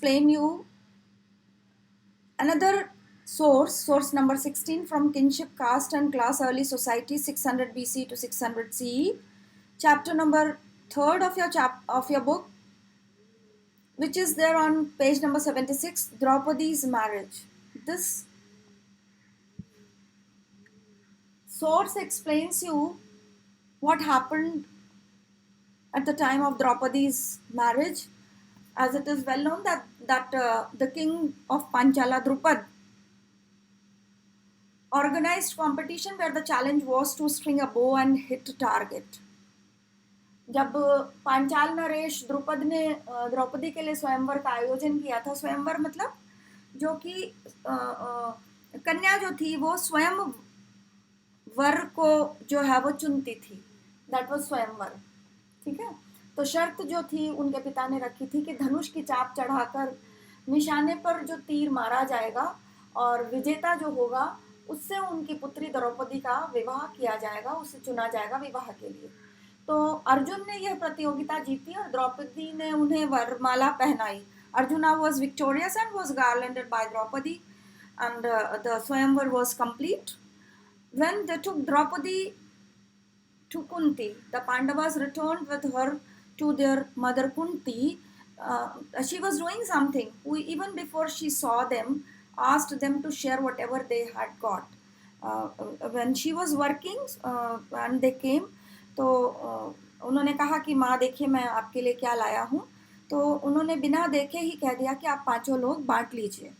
explain you another source number 16 from Kinship Caste and Class Early Society 600 BC to 600 CE, chapter number 3rd of your book, which is there on page number 76, Draupadi's marriage. This source explains you what happened at the time of Draupadi's marriage, as it is well known that the king of Panchala, Drupad, organized competition where the challenge was to string a bow and hit target. जब पांचाल नरेश द्रुपद ने द्रौपदी के लिए स्वयंवर का आयोजन किया था, स्वयंवर मतलब जो कि कन्या जो थी वो स्वयं वर को जो है वो चुनती थी, दैट वाज स्वयंवर, ठीक है। तो शर्त जो थी उनके पिता ने रखी थी कि धनुष की चाप चढ़ाकर निशाने पर जो तीर मारा जाएगा और विजेता जो होगा उससे उनकी पुत्री द्रौपदी का विवाह किया जाएगा, उसे चुना जाएगा विवाह के लिए। तो अर्जुन ने यह प्रतियोगिता जीती और द्रौपदी ने उन्हें वरमाला पहनाई। Arjuna was victorious and was garlanded by Draupadi, and the swayamvar was complete. When they took Draupadi to Kunti, the Pandavas returned with her to their mother Kunti. She was doing something. Who, even before she saw them, asked them to share whatever they had got. When she was working and they came, तो उन्होंने कहा कि माँ देखिए मैं आपके लिए क्या लाया हूँ। तो उन्होंने बिना देखे ही कह दिया कि आप पांचों लोग बांट लीजिए,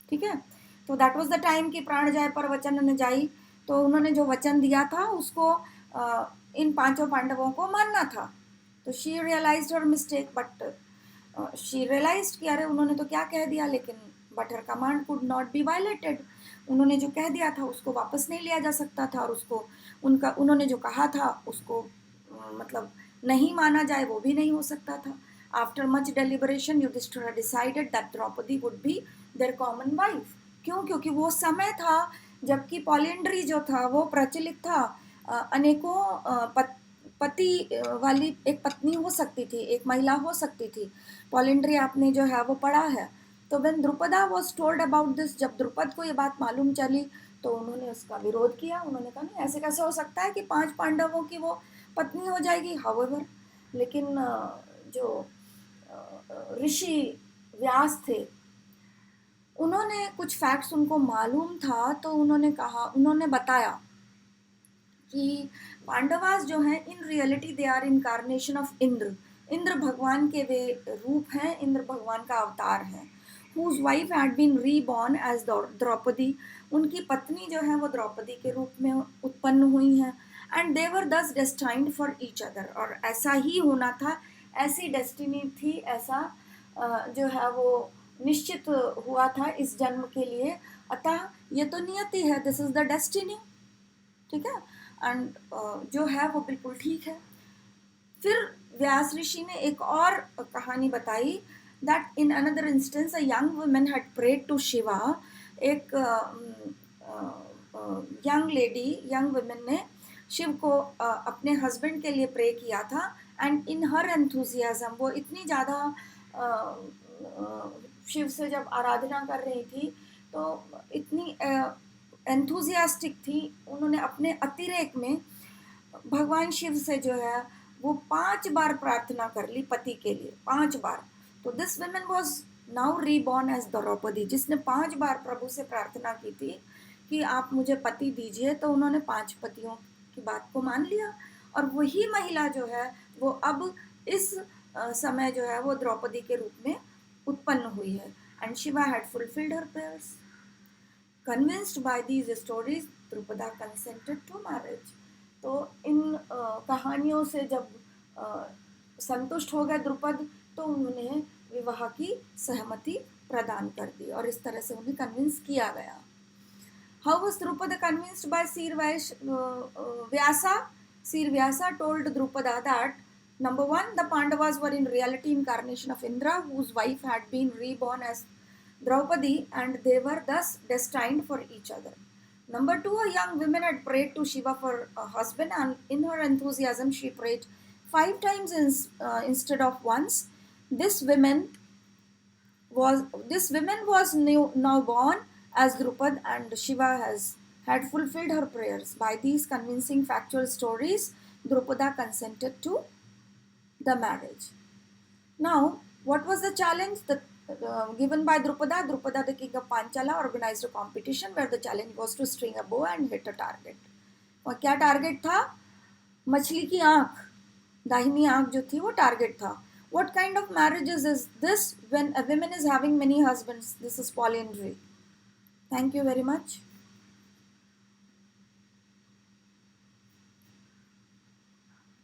ठीक है। तो दैट वाज द टाइम कि प्राण जाए पर वचन न जाई। तो उन्होंने जो वचन दिया था उसको इन पांचों पांडवों को मानना था। तो she realised her mistake, but she realised कि अरे उन्होंने तो क्या कह दिया, लेकिन but her command could not be violated. उन्होंने जो कह दिया था उसको वापस नहीं लिया जा सकता था, और उसको उन्होंने जो कहा था उसको मतलब नहीं माना जाए वो भी नहीं हो सकता था। After much deliberation Yudhishthira decided that Draupadi would be their common wife. क्यों? क्योंकि वो समय था जबकि पॉलिएंड्री जो था वो प्रचलित था। अनेकों पति वाली एक पत्नी हो सकती थी, एक महिला हो सकती थी। पॉलिएंड्री आपने जो है वो पढ़ा है। तो when Drupada was told about this, जब द्रुपद को ये बात मालूम चली तो उन्होंने उसका विरोध किया। उन्होंने कहा नहीं, ऐसे कैसे हो सकता है कि 5 पांडवों की वो पत्नी हो जाएगी। हाउएवर, लेकिन जो ऋषि व्यास थे उन्होंने कुछ फैक्ट्स उनको मालूम था, तो उन्होंने बताया कि पांडवास जो हैं in reality they are incarnation of Indra. Indra भगवान के वे रूप हैं, इंद्र भगवान का अवतार है। whose wife had been reborn as Draupadi, उनकी पत्नी जो है वो द्रौपदी के रूप में उत्पन्न हुई हैं। एंड दे वर दस डेस्टाइंड फॉर ईच अदर, और ऐसा ही होना था, ऐसी डेस्टिनी थी, ऐसा जो है वो निश्चित हुआ था इस जन्म के लिए। अतः ये तो नियति है, दिस इज द डेस्टिनी, ठीक है। एंड जो है वो बिल्कुल ठीक है। फिर व्यास ऋषि ने एक और कहानी बताई, that in another instance a young woman had prayed to Shiva। एक young woman ने शिव को अपने हस्बैंड के लिए प्रे किया था। एंड इन हर एंथुजियाज्म, वो इतनी ज़्यादा शिव से जब आराधना कर रही थी तो इतनी एंथुजियास्टिक थी, उन्होंने अपने अतिरेक में भगवान शिव से जो है वो 5 बार प्रार्थना कर ली पति के लिए, 5 बार। तो this woman was now reborn as Draupadi, जिसने 5 बार प्रभु से प्रार्थना की थी कि आप मुझे पति दीजिए। तो उन्होंने 5 पतियों की बात को मान लिया, और वही महिला जो है वो अब इस समय जो है वो द्रौपदी के रूप में उत्पन्न हुई है। And Shiva had fulfilled her prayers. Convinced by these stories Drupada consented to marriage. तो इन कहानियों से जब संतुष्ट हो गए द्रुपद, तो उन्होंने विवाह की सहमति प्रदान कर दी, और इस तरह से उन्हें कन्विंस किया गया। How was Drupada convinced by Sir Vyasa? Sir Vyasa told Drupada that number 1, the Pandavas were in reality incarnation of Indra, whose wife had been reborn as Draupadi, and they were thus destined for each other. Number 2, a young woman had prayed to Shiva for a husband, and in her enthusiasm she prayed 5 times instead of once. This woman now born as Drupad, and Shiva had fulfilled her prayers. By these convincing factual stories, Drupada consented to the marriage. Now, what was the challenge given by Drupada? Drupada, the king of Panchala, organized a competition where the challenge was to string a bow and hit a target. और क्या target था? मछली की आंख, दाहिनी आंख जो थी वो टारगेट था. What kind of marriages is this when a woman is having many husbands? This is polyandry. Thank you very much.